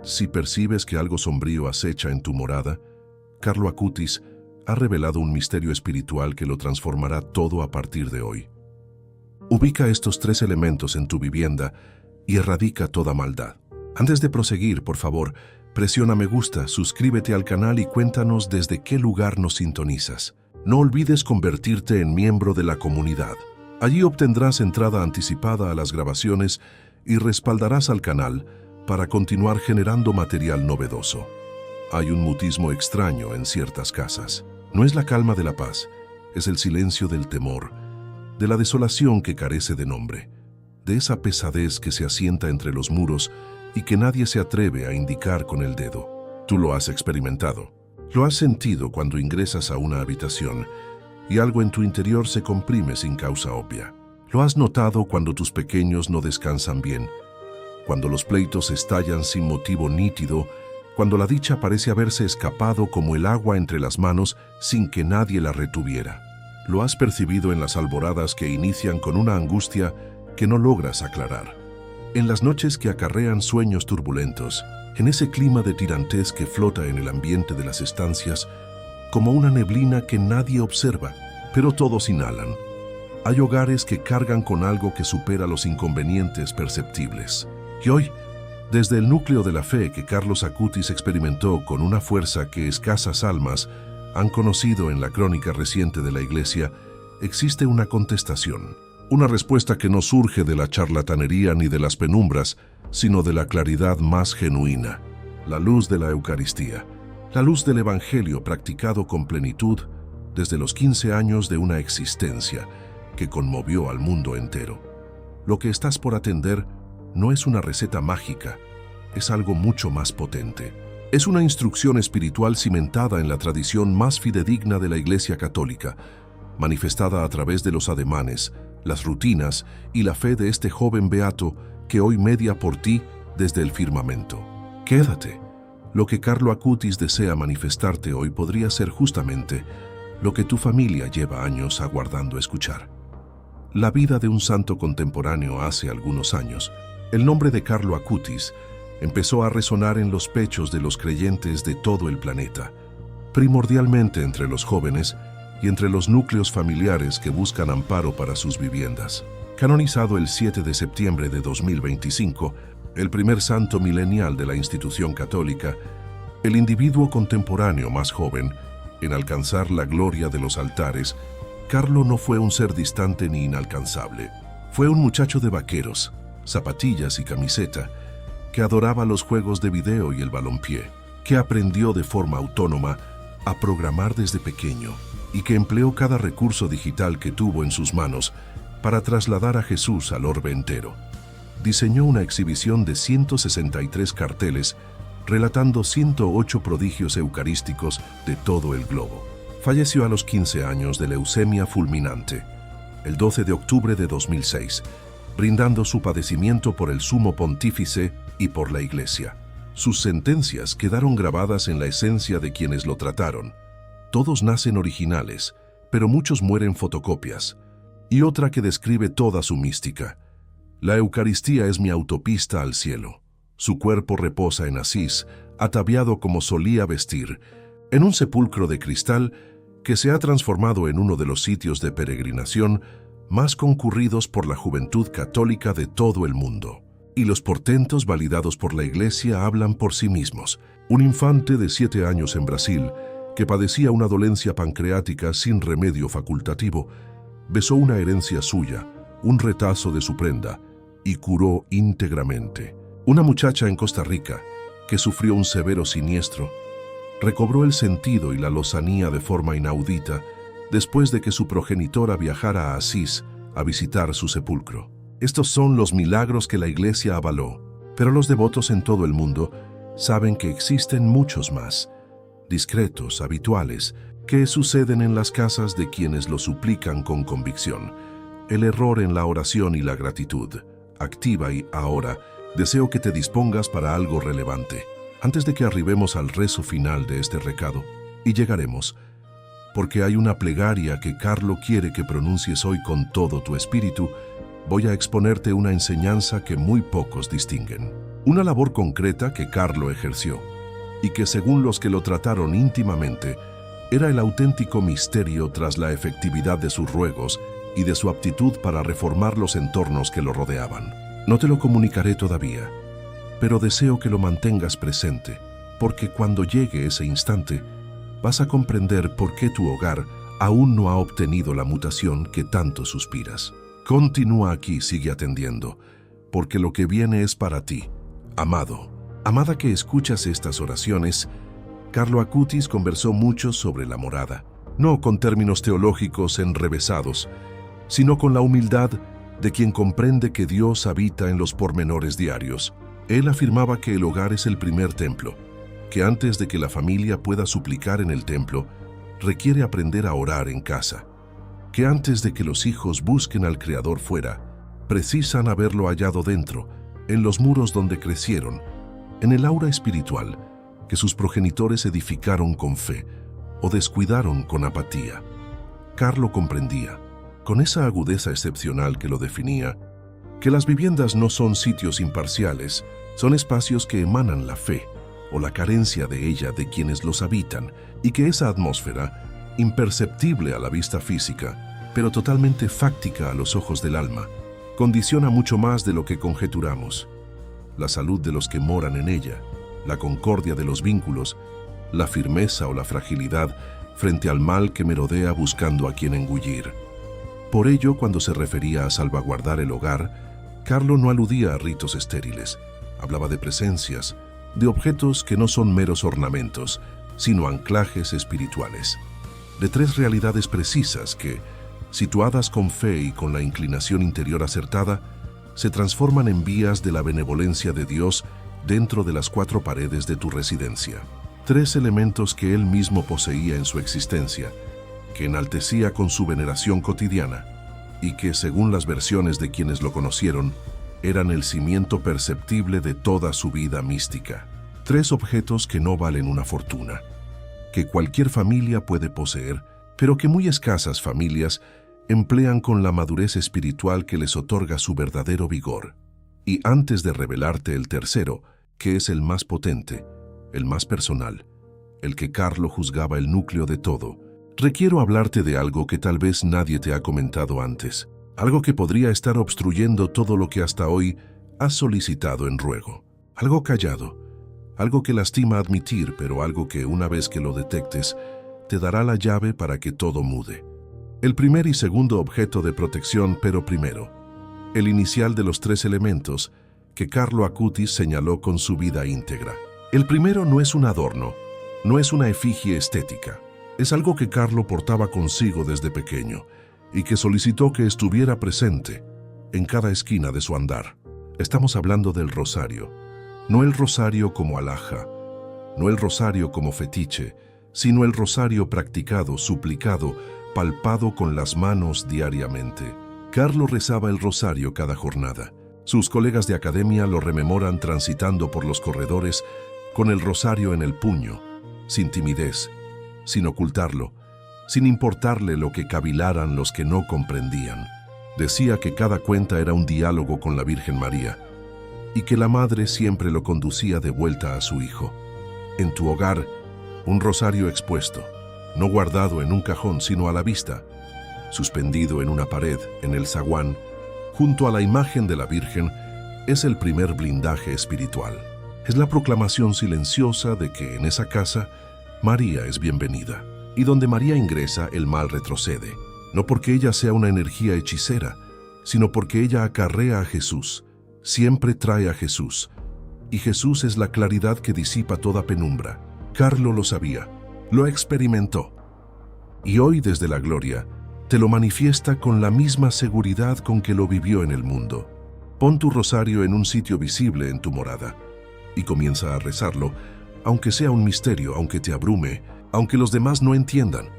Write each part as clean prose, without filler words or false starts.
Si percibes que algo sombrío acecha en tu morada, Carlo Acutis ha revelado un misterio espiritual que lo transformará todo a partir de hoy. Ubica estos 3 elementos en tu vivienda y erradica toda maldad. Antes de proseguir, por favor, presiona me gusta, suscríbete al canal y cuéntanos desde qué lugar nos sintonizas. No olvides convertirte en miembro de la comunidad. Allí obtendrás entrada anticipada a las grabaciones y respaldarás al canal para continuar generando material novedoso. Hay un mutismo extraño en ciertas casas. No es la calma de la paz, es el silencio del temor, de la desolación que carece de nombre, de esa pesadez que se asienta entre los muros y que nadie se atreve a indicar con el dedo. Tú lo has experimentado. Lo has sentido cuando ingresas a una habitación y algo en tu interior se comprime sin causa obvia. Lo has notado cuando tus pequeños no descansan bien, cuando los pleitos estallan sin motivo nítido, cuando la dicha parece haberse escapado como el agua entre las manos sin que nadie la retuviera. Lo has percibido en las alboradas que inician con una angustia que no logras aclarar. En las noches que acarrean sueños turbulentos, en ese clima de tirantez que flota en el ambiente de las estancias, como una neblina que nadie observa, pero todos inhalan. Hay hogares que cargan con algo que supera los inconvenientes perceptibles. Y hoy, desde el núcleo de la fe que Carlos Acutis experimentó con una fuerza que escasas almas han conocido en la crónica reciente de la Iglesia, existe una contestación. Una respuesta que no surge de la charlatanería ni de las penumbras, sino de la claridad más genuina, la luz de la Eucaristía, la luz del Evangelio practicado con plenitud desde los 15 años de una existencia que conmovió al mundo entero. Lo que estás por atender no es una receta mágica, es algo mucho más potente. Es una instrucción espiritual cimentada en la tradición más fidedigna de la Iglesia Católica, manifestada a través de los ademanes, las rutinas y la fe de este joven beato que hoy media por ti desde el firmamento. Quédate. Lo que Carlo Acutis desea manifestarte hoy podría ser justamente lo que tu familia lleva años aguardando escuchar. La vida de un santo contemporáneo hace algunos años. El nombre de Carlo Acutis empezó a resonar en los pechos de los creyentes de todo el planeta, primordialmente entre los jóvenes y entre los núcleos familiares que buscan amparo para sus viviendas. Canonizado el 7 de septiembre de 2025, el primer santo milenial de la institución católica, el individuo contemporáneo más joven en alcanzar la gloria de los altares, Carlo no fue un ser distante ni inalcanzable. Fue un muchacho de vaqueros, zapatillas y camiseta, que adoraba los juegos de video y el balompié, que aprendió de forma autónoma a programar desde pequeño y que empleó cada recurso digital que tuvo en sus manos para trasladar a Jesús al orbe entero. Diseñó una exhibición de 163 carteles relatando 108 prodigios eucarísticos de todo el globo. Falleció a los 15 años de leucemia fulminante, el 12 de octubre de 2006, brindando su padecimiento por el sumo pontífice y por la Iglesia. Sus sentencias quedaron grabadas en la esencia de quienes lo trataron. Todos nacen originales, pero muchos mueren fotocopias. Y otra que describe toda su mística. La Eucaristía es mi autopista al cielo. Su cuerpo reposa en Asís, ataviado como solía vestir, en un sepulcro de cristal que se ha transformado en uno de los sitios de peregrinación más concurridos por la juventud católica de todo el mundo. Y los portentos validados por la Iglesia hablan por sí mismos. Un infante de 7 años en Brasil, que padecía una dolencia pancreática sin remedio facultativo, besó una herencia suya, un retazo de su prenda, y curó íntegramente. Una muchacha en Costa Rica, que sufrió un severo siniestro, recobró el sentido y la lozanía de forma inaudita después de que su progenitora viajara a Asís a visitar su sepulcro. Estos son los milagros que la Iglesia avaló, pero los devotos en todo el mundo saben que existen muchos más, discretos, habituales, que suceden en las casas de quienes lo suplican con convicción. El error en la oración y la gratitud. Activa y ahora deseo que te dispongas para algo relevante, antes de que arribemos al rezo final de este recado, y llegaremos, porque hay una plegaria que Carlo quiere que pronuncies hoy con todo tu espíritu, voy a exponerte una enseñanza que muy pocos distinguen. Una labor concreta que Carlo ejerció y que, según los que lo trataron íntimamente, era el auténtico misterio tras la efectividad de sus ruegos y de su aptitud para reformar los entornos que lo rodeaban. No te lo comunicaré todavía, pero deseo que lo mantengas presente, porque cuando llegue ese instante, vas a comprender por qué tu hogar aún no ha obtenido la mutación que tanto suspiras. Continúa aquí, sigue atendiendo, porque lo que viene es para ti, amado. Amada que escuchas estas oraciones, Carlo Acutis conversó mucho sobre la morada, no con términos teológicos enrevesados, sino con la humildad de quien comprende que Dios habita en los pormenores diarios. Él afirmaba que el hogar es el primer templo, que antes de que la familia pueda suplicar en el templo, requiere aprender a orar en casa, que antes de que los hijos busquen al Creador fuera, precisan haberlo hallado dentro, en los muros donde crecieron, en el aura espiritual que sus progenitores edificaron con fe o descuidaron con apatía. Carlo comprendía, con esa agudeza excepcional que lo definía, que las viviendas no son sitios imparciales, son espacios que emanan la fe o la carencia de ella de quienes los habitan, y que esa atmósfera, imperceptible a la vista física, pero totalmente fáctica a los ojos del alma, condiciona mucho más de lo que conjeturamos. La salud de los que moran en ella, la concordia de los vínculos, la firmeza o la fragilidad frente al mal que merodea buscando a quien engullir. Por ello, cuando se refería a salvaguardar el hogar, Carlo no aludía a ritos estériles, hablaba de presencias, de objetos que no son meros ornamentos, sino anclajes espirituales, de tres realidades precisas que, situadas con fe y con la inclinación interior acertada, se transforman en vías de la benevolencia de Dios dentro de las cuatro paredes de tu residencia. Tres elementos que él mismo poseía en su existencia, que enaltecía con su veneración cotidiana y que, según las versiones de quienes lo conocieron, eran el cimiento perceptible de toda su vida mística. Tres objetos que no valen una fortuna, que cualquier familia puede poseer, pero que muy escasas familias emplean con la madurez espiritual que les otorga su verdadero vigor. Y antes de revelarte el tercero, que es el más potente, el más personal, el que Carlo juzgaba el núcleo de todo, requiero hablarte de algo que tal vez nadie te ha comentado antes, algo que podría estar obstruyendo todo lo que hasta hoy has solicitado en ruego, algo callado, algo que lastima admitir, pero algo que una vez que lo detectes, te dará la llave para que todo mude. El primer y segundo objeto de protección, pero primero, el inicial de los tres elementos que Carlo Acutis señaló con su vida íntegra. El primero no es un adorno, no es una efigie estética, es algo que Carlo portaba consigo desde pequeño y que solicitó que estuviera presente en cada esquina de su andar. Estamos hablando del rosario, no el rosario como alhaja, no el rosario como fetiche, sino el rosario practicado, suplicado, palpado con las manos diariamente. Carlo rezaba el rosario cada jornada. Sus colegas de academia lo rememoran transitando por los corredores con el rosario en el puño, sin timidez, sin ocultarlo, sin importarle lo que cavilaran los que no comprendían. Decía que cada cuenta era un diálogo con la Virgen María y que la madre siempre lo conducía de vuelta a su hijo. En tu hogar, un rosario expuesto, no guardado en un cajón sino a la vista, suspendido en una pared, en el zaguán, junto a la imagen de la Virgen, es el primer blindaje espiritual. Es la proclamación silenciosa de que en esa casa María es bienvenida, y donde María ingresa el mal retrocede, no porque ella sea una energía hechicera, sino porque ella acarrea a Jesús, siempre trae a Jesús, y Jesús es la claridad que disipa toda penumbra. Carlo lo sabía, lo experimentó, y hoy desde la gloria te lo manifiesta con la misma seguridad con que lo vivió en el mundo. Pon tu rosario en un sitio visible en tu morada y comienza a rezarlo, aunque sea un misterio, aunque te abrume, aunque los demás no entiendan,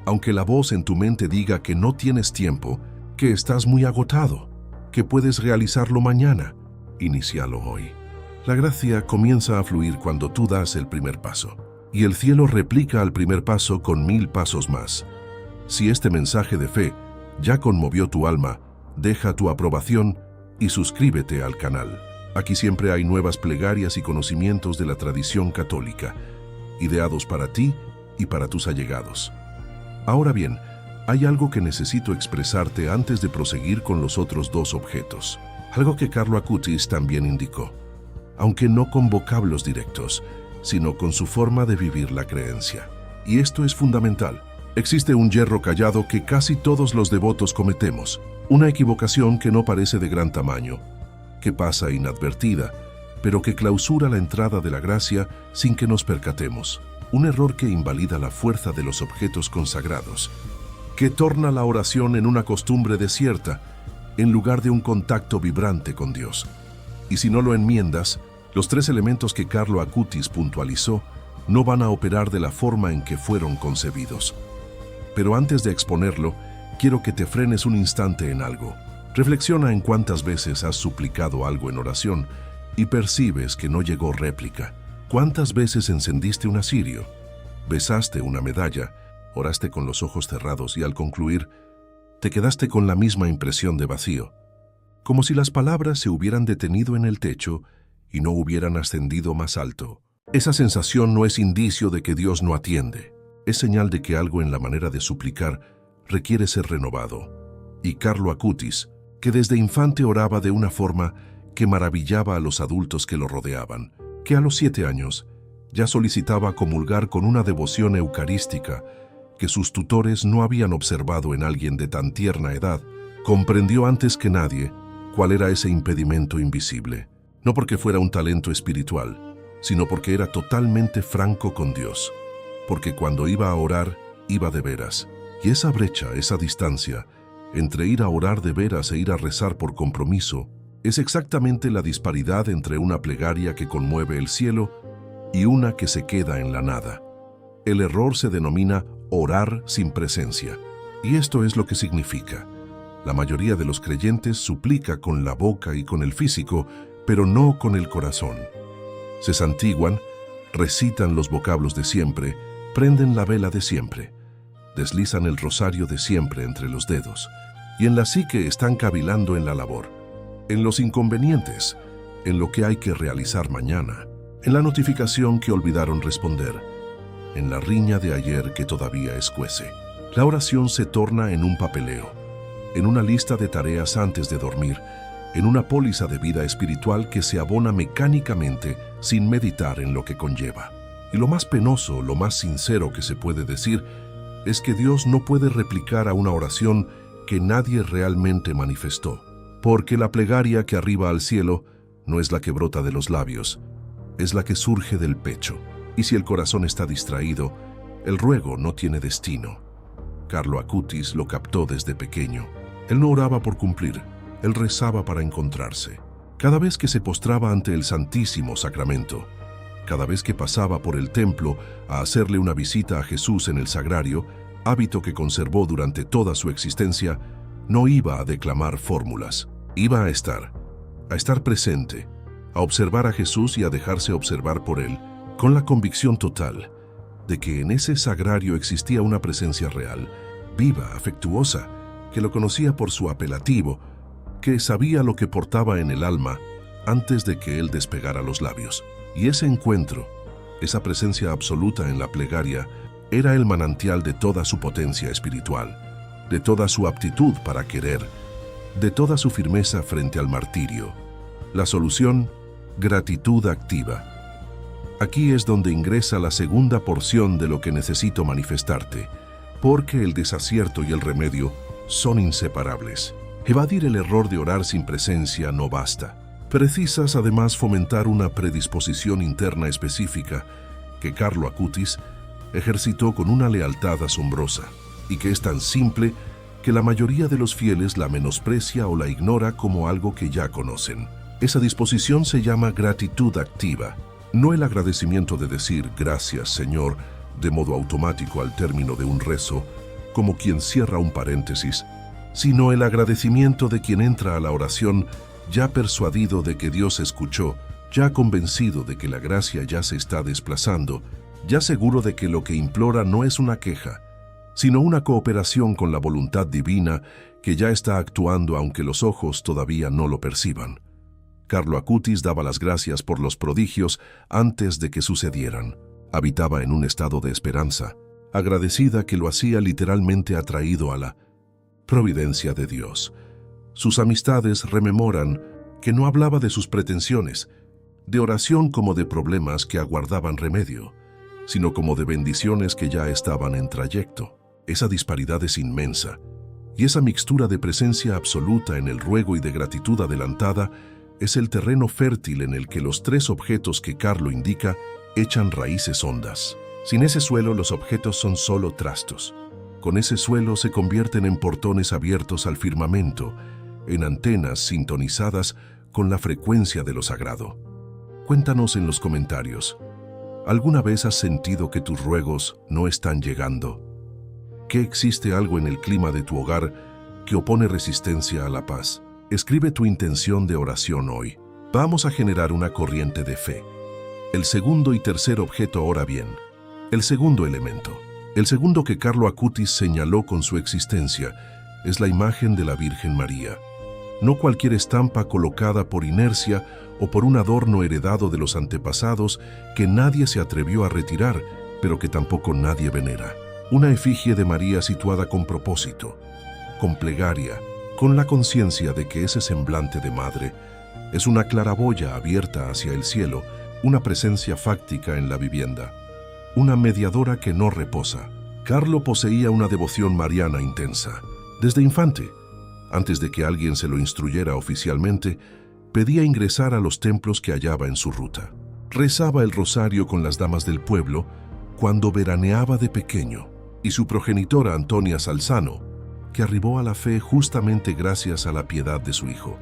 aunque la voz en tu mente diga que no tienes tiempo, que estás muy agotado, que puedes realizarlo mañana. Inícialo hoy. La gracia comienza a fluir cuando tú das el primer paso, y el cielo replica al primer paso con 1000 pasos más. Si este mensaje de fe ya conmovió tu alma, deja tu aprobación y suscríbete al canal. Aquí siempre hay nuevas plegarias y conocimientos de la tradición católica, ideados para ti y para tus allegados. Ahora bien, hay algo que necesito expresarte antes de proseguir con los otros dos objetos. Algo que Carlo Acutis también indicó, aunque no con vocablos directos, sino con su forma de vivir la creencia. Y esto es fundamental. Existe un yerro callado que casi todos los devotos cometemos, una equivocación que no parece de gran tamaño, que pasa inadvertida, pero que clausura la entrada de la gracia sin que nos percatemos. Un error que invalida la fuerza de los objetos consagrados, que torna la oración en una costumbre desierta, en lugar de un contacto vibrante con Dios. Y si no lo enmiendas, los tres elementos que Carlo Acutis puntualizó no van a operar de la forma en que fueron concebidos. Pero antes de exponerlo, quiero que te frenes un instante en algo. Reflexiona en cuántas veces has suplicado algo en oración y percibes que no llegó réplica. ¿Cuántas veces encendiste un cirio, besaste una medalla, oraste con los ojos cerrados y al concluir, te quedaste con la misma impresión de vacío? Como si las palabras se hubieran detenido en el techo y no hubieran ascendido más alto. Esa sensación no es indicio de que Dios no atiende. Es señal de que algo en la manera de suplicar requiere ser renovado. Y Carlo Acutis, que desde infante oraba de una forma que maravillaba a los adultos que lo rodeaban, que a los 7 años ya solicitaba comulgar con una devoción eucarística que sus tutores no habían observado en alguien de tan tierna edad, comprendió antes que nadie cuál era ese impedimento invisible. No porque fuera un talento espiritual, sino porque era totalmente franco con Dios. Porque cuando iba a orar, iba de veras. Y esa brecha, esa distancia, entre ir a orar de veras e ir a rezar por compromiso, es exactamente la disparidad entre una plegaria que conmueve el cielo y una que se queda en la nada. El error se denomina orar sin presencia. Y esto es lo que significa. La mayoría de los creyentes suplica con la boca y con el físico, pero no con el corazón. Se santiguan, recitan los vocablos de siempre, prenden la vela de siempre, deslizan el rosario de siempre entre los dedos, y en la psique están cavilando en la labor, en los inconvenientes, en lo que hay que realizar mañana, en la notificación que olvidaron responder, en la riña de ayer que todavía escuece. La oración se torna en un papeleo, en una lista de tareas antes de dormir, en una póliza de vida espiritual que se abona mecánicamente sin meditar en lo que conlleva. Y lo más penoso, lo más sincero que se puede decir, es que Dios no puede replicar a una oración que nadie realmente manifestó, porque la plegaria que arriba al cielo no es la que brota de los labios, es la que surge del pecho. Y si el corazón está distraído, el ruego no tiene destino. Carlo Acutis lo captó desde pequeño. Él no oraba por cumplir, él rezaba para encontrarse. Cada vez que se postraba ante el Santísimo Sacramento, cada vez que pasaba por el templo a hacerle una visita a Jesús en el sagrario, hábito que conservó durante toda su existencia, no iba a declamar fórmulas, iba a estar presente, a observar a Jesús y a dejarse observar por él, con la convicción total de que en ese sagrario existía una presencia real, viva, afectuosa, que lo conocía por su apelativo, que sabía lo que portaba en el alma antes de que él despegara los labios. Y ese encuentro, esa presencia absoluta en la plegaria, era el manantial de toda su potencia espiritual, de toda su aptitud para querer, de toda su firmeza frente al martirio. La solución, gratitud activa. Aquí es donde ingresa la segunda porción de lo que necesito manifestarte, porque el desacierto y el remedio son inseparables. Evadir el error de orar sin presencia no basta. Precisas además fomentar una predisposición interna específica que Carlo Acutis ejercitó con una lealtad asombrosa y que es tan simple que la mayoría de los fieles la menosprecia o la ignora como algo que ya conocen. Esa disposición se llama gratitud activa, no el agradecimiento de decir gracias, Señor, de modo automático al término de un rezo, como quien cierra un paréntesis, sino el agradecimiento de quien entra a la oración ya persuadido de que Dios escuchó, ya convencido de que la gracia ya se está desplazando, ya seguro de que lo que implora no es una queja, sino una cooperación con la voluntad divina que ya está actuando aunque los ojos todavía no lo perciban. Carlo Acutis daba las gracias por los prodigios antes de que sucedieran. Habitaba en un estado de esperanza, agradecida que lo hacía literalmente atraído a la providencia de Dios. Sus amistades rememoran que no hablaba de sus pretensiones, de oración como de problemas que aguardaban remedio, sino como de bendiciones que ya estaban en trayecto. Esa disparidad es inmensa, y esa mixtura de presencia absoluta en el ruego y de gratitud adelantada es el terreno fértil en el que los tres objetos que Carlo indica echan raíces hondas. Sin ese suelo, los objetos son solo trastos. Con ese suelo se convierten en portones abiertos al firmamento, en antenas sintonizadas con la frecuencia de lo sagrado. Cuéntanos en los comentarios, ¿alguna vez has sentido que tus ruegos no están llegando? ¿Que existe algo en el clima de tu hogar que opone resistencia a la paz? Escribe tu intención de oración hoy. Vamos a generar una corriente de fe. El segundo y tercer objeto, ahora bien. El segundo elemento. El segundo que Carlo Acutis señaló con su existencia es la imagen de la Virgen María. No cualquier estampa colocada por inercia o por un adorno heredado de los antepasados que nadie se atrevió a retirar, pero que tampoco nadie venera. Una efigie de María situada con propósito, con plegaria, con la conciencia de que ese semblante de madre es una claraboya abierta hacia el cielo, una presencia fáctica en la vivienda, una mediadora que no reposa. Carlo poseía una devoción mariana intensa. Desde infante, antes de que alguien se lo instruyera oficialmente, pedía ingresar a los templos que hallaba en su ruta. Rezaba el rosario con las damas del pueblo cuando veraneaba de pequeño, y su progenitora Antonia Salzano, que arribó a la fe justamente gracias a la piedad de su hijo,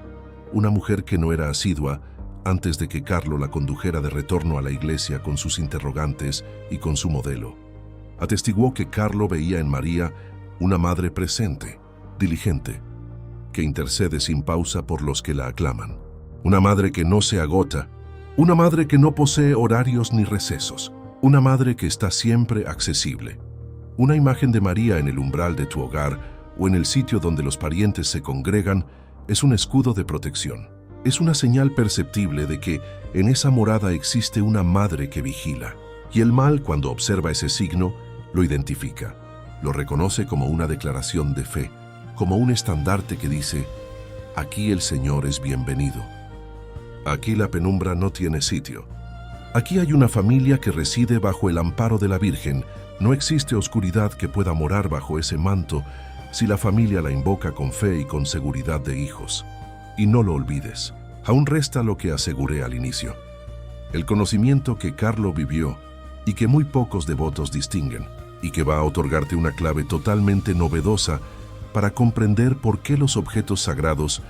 una mujer que no era asidua antes de que Carlo la condujera de retorno a la iglesia con sus interrogantes y con su modelo. Atestiguó que Carlo veía en María una madre presente, diligente, que intercede sin pausa por los que la aclaman, una madre que no se agota, una madre que no posee horarios ni recesos, una madre que está siempre accesible. Una imagen de María en el umbral de tu hogar o en el sitio donde los parientes se congregan es un escudo de protección. Es una señal perceptible de que en esa morada existe una madre que vigila, y el mal, cuando observa ese signo, lo identifica, lo reconoce como una declaración de fe, como un estandarte que dice: aquí el Señor es bienvenido. Aquí la penumbra no tiene sitio. Aquí hay una familia que reside bajo el amparo de la Virgen. No existe oscuridad que pueda morar bajo ese manto si la familia la invoca con fe y con seguridad de hijos. Y no lo olvides, aún resta lo que aseguré al inicio: el conocimiento que Carlo vivió y que muy pocos devotos distinguen, y que va a otorgarte una clave totalmente novedosa para comprender por qué los objetos sagrados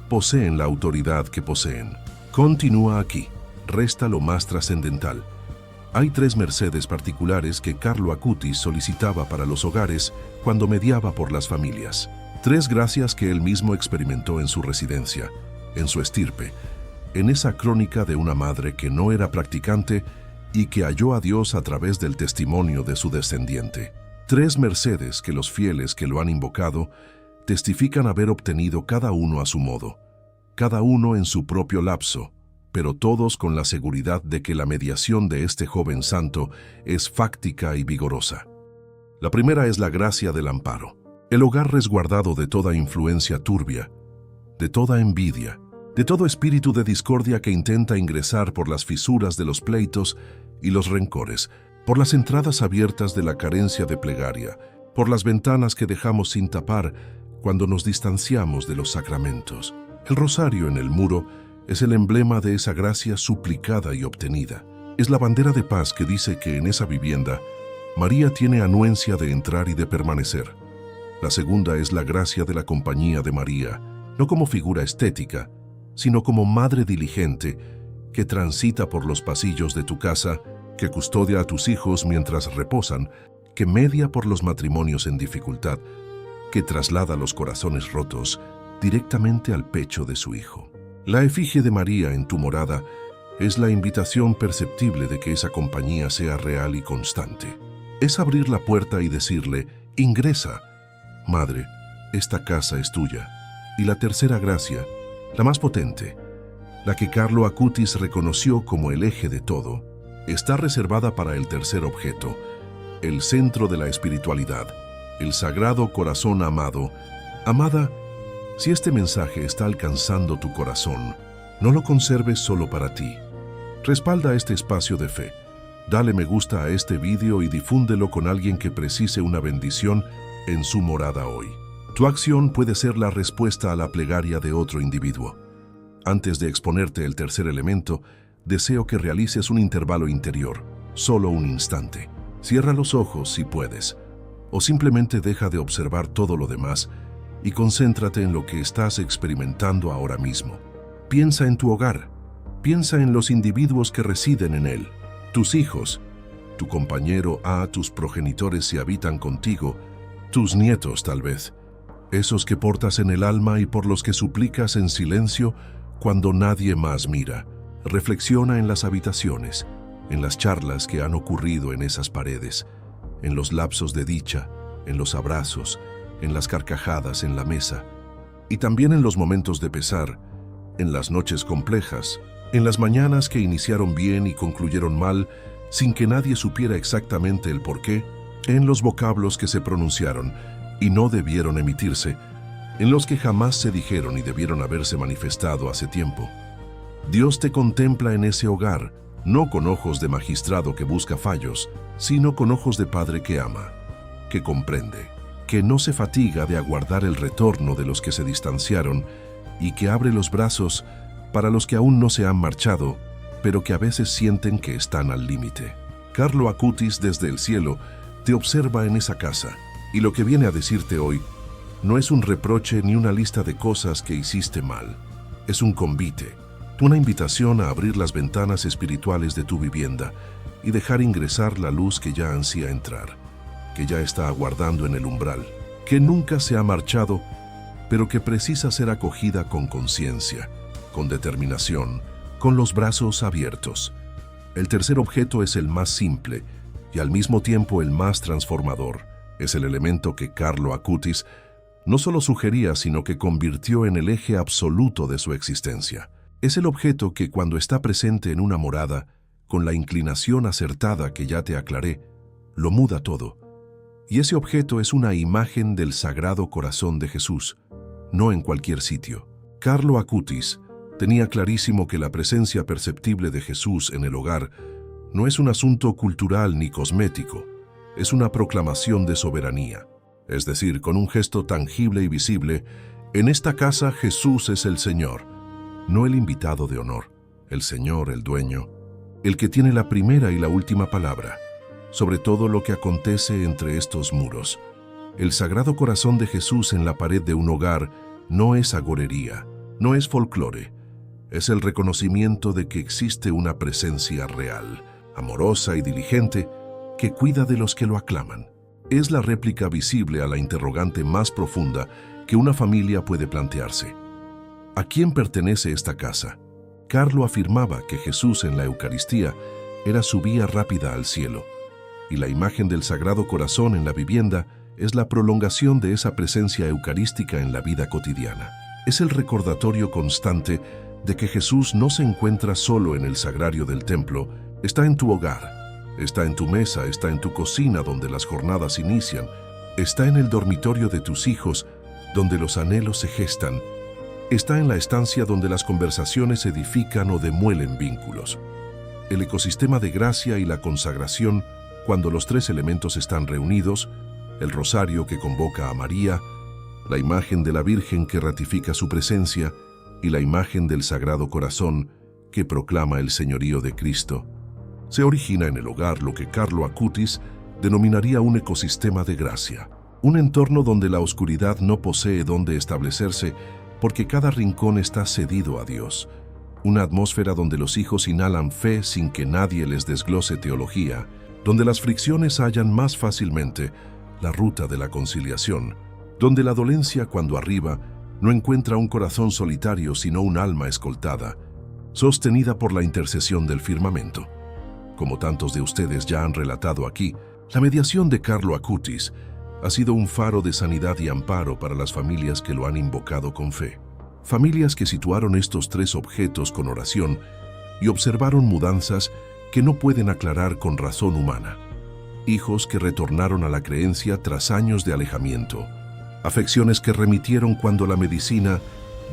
poseen la autoridad que poseen. Continúa aquí, resta lo más trascendental. Hay 3 mercedes particulares que Carlo Acutis solicitaba para los hogares cuando mediaba por las familias. 3 gracias que él mismo experimentó en su residencia, en su estirpe, en esa crónica de una madre que no era practicante y que halló a Dios a través del testimonio de su descendiente. 3 mercedes que los fieles que lo han invocado testifican haber obtenido cada uno a su modo, cada uno en su propio lapso, pero todos con la seguridad de que la mediación de este joven santo es fáctica y vigorosa. La primera es la gracia del amparo, el hogar resguardado de toda influencia turbia, de toda envidia, de todo espíritu de discordia que intenta ingresar por las fisuras de los pleitos y los rencores, por las entradas abiertas de la carencia de plegaria, por las ventanas que dejamos sin tapar cuando nos distanciamos de los sacramentos. El rosario en el muro es el emblema de esa gracia suplicada y obtenida. Es la bandera de paz que dice que en esa vivienda María tiene anuencia de entrar y de permanecer. La segunda es la gracia de la compañía de María, no como figura estética, sino como madre diligente que transita por los pasillos de tu casa, que custodia a tus hijos mientras reposan, que media por los matrimonios en dificultad, que traslada los corazones rotos directamente al pecho de su hijo. La efigie de María en tu morada es la invitación perceptible de que esa compañía sea real y constante. Es abrir la puerta y decirle: Ingresa. Madre, esta casa es tuya. Y la tercera gracia, la más potente, la que Carlo Acutis reconoció como el eje de todo, está reservada para el tercer objeto, el centro de la espiritualidad, el Sagrado Corazón amado. Amada, si este mensaje está alcanzando tu corazón, no lo conserves solo para ti. Respalda este espacio de fe. Dale me gusta a este vídeo y difúndelo con alguien que precise una bendición en su morada hoy. Tu acción puede ser la respuesta a la plegaria de otro individuo. Antes de exponerte el tercer elemento, deseo que realices un intervalo interior, solo un instante. Cierra los ojos si puedes, o simplemente deja de observar todo lo demás y concéntrate en lo que estás experimentando ahora mismo. Piensa en tu hogar, piensa en los individuos que residen en él, tus hijos, tu compañero A, tus progenitores si habitan contigo, tus nietos tal vez, esos que portas en el alma y por los que suplicas en silencio cuando nadie más mira. Reflexiona en las habitaciones, en las charlas que han ocurrido en esas paredes, en los lapsos de dicha, en los abrazos, en las carcajadas en la mesa, y también en los momentos de pesar, en las noches complejas, en las mañanas que iniciaron bien y concluyeron mal, sin que nadie supiera exactamente el porqué, en los vocablos que se pronunciaron y no debieron emitirse, en los que jamás se dijeron y debieron haberse manifestado hace tiempo. Dios te contempla en ese hogar, no con ojos de magistrado que busca fallos, sino con ojos de padre que ama, que comprende, que no se fatiga de aguardar el retorno de los que se distanciaron y que abre los brazos para los que aún no se han marchado, pero que a veces sienten que están al límite. Carlo Acutis desde el cielo te observa en esa casa, y lo que viene a decirte hoy no es un reproche ni una lista de cosas que hiciste mal, es un convite, una invitación a abrir las ventanas espirituales de tu vivienda y dejar ingresar la luz que ya ansía entrar, que ya está aguardando en el umbral, que nunca se ha marchado, pero que precisa ser acogida con conciencia, con determinación, con los brazos abiertos. El tercer objeto es el más simple y al mismo tiempo el más transformador. Es el elemento que Carlo Acutis no solo sugería, sino que convirtió en el eje absoluto de su existencia. Es el objeto que cuando está presente en una morada, con la inclinación acertada que ya te aclaré, lo muda todo. Y ese objeto es una imagen del Sagrado Corazón de Jesús, no en cualquier sitio. Carlo Acutis tenía clarísimo que la presencia perceptible de Jesús en el hogar no es un asunto cultural ni cosmético, es una proclamación de soberanía. Es decir, con un gesto tangible y visible, en esta casa Jesús es el Señor, no el invitado de honor, el Señor, el dueño, el que tiene la primera y la última palabra, sobre todo lo que acontece entre estos muros. El Sagrado Corazón de Jesús en la pared de un hogar no es agorería, no es folclore, es el reconocimiento de que existe una presencia real, amorosa y diligente, que cuida de los que lo aclaman. Es la réplica visible a la interrogante más profunda que una familia puede plantearse. ¿A quién pertenece esta casa? Carlo afirmaba que Jesús en la Eucaristía era su vía rápida al cielo, y la imagen del Sagrado Corazón en la vivienda es la prolongación de esa presencia eucarística en la vida cotidiana. Es el recordatorio constante de que Jesús no se encuentra solo en el sagrario del templo, está en tu hogar, está en tu mesa, está en tu cocina donde las jornadas inician, está en el dormitorio de tus hijos donde los anhelos se gestan, está en la estancia donde las conversaciones edifican o demuelen vínculos. El ecosistema de gracia y la consagración, cuando los tres elementos están reunidos, el rosario que convoca a María, la imagen de la Virgen que ratifica su presencia y la imagen del Sagrado Corazón que proclama el señorío de Cristo, se origina en el hogar lo que Carlo Acutis denominaría un ecosistema de gracia, un entorno donde la oscuridad no posee dónde establecerse porque cada rincón está cedido a Dios, una atmósfera donde los hijos inhalan fe sin que nadie les desglose teología, donde las fricciones hallan más fácilmente la ruta de la conciliación, donde la dolencia cuando arriba no encuentra un corazón solitario sino un alma escoltada, sostenida por la intercesión del firmamento. Como tantos de ustedes ya han relatado aquí, la mediación de Carlo Acutis Ha sido un faro de sanidad y amparo para las familias que lo han invocado con fe. Familias que situaron estos tres objetos con oración y observaron mudanzas que no pueden aclarar con razón humana. Hijos que retornaron a la creencia tras años de alejamiento. Afecciones que remitieron cuando la medicina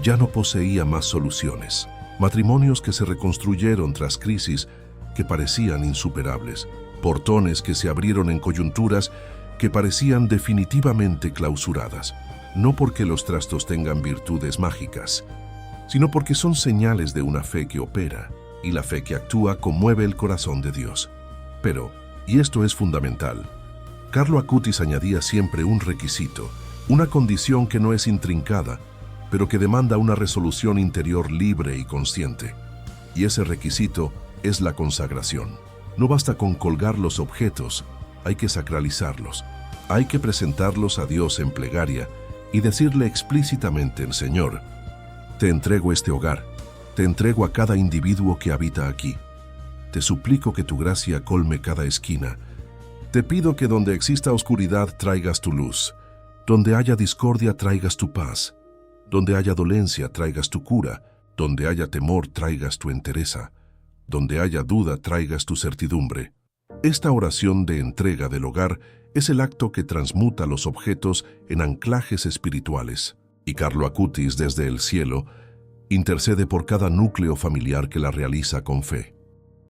ya no poseía más soluciones. Matrimonios que se reconstruyeron tras crisis que parecían insuperables. Portones que se abrieron en coyunturas que parecían definitivamente clausuradas. No porque los trastos tengan virtudes mágicas, sino porque son señales de una fe que opera, y la fe que actúa conmueve el corazón de Dios. Pero, y esto es fundamental, Carlo Acutis añadía siempre un requisito, una condición que no es intrincada, pero que demanda una resolución interior libre y consciente. Y ese requisito es la consagración. No basta con colgar los objetos, hay que sacralizarlos. Hay que presentarlos a Dios en plegaria y decirle explícitamente: Señor, te entrego este hogar, te entrego a cada individuo que habita aquí. Te suplico que tu gracia colme cada esquina. Te pido que donde exista oscuridad traigas tu luz, donde haya discordia traigas tu paz, donde haya dolencia traigas tu cura, donde haya temor traigas tu entereza, donde haya duda traigas tu certidumbre. Esta oración de entrega del hogar es el acto que transmuta los objetos en anclajes espirituales, y Carlo Acutis desde el cielo intercede por cada núcleo familiar que la realiza con fe.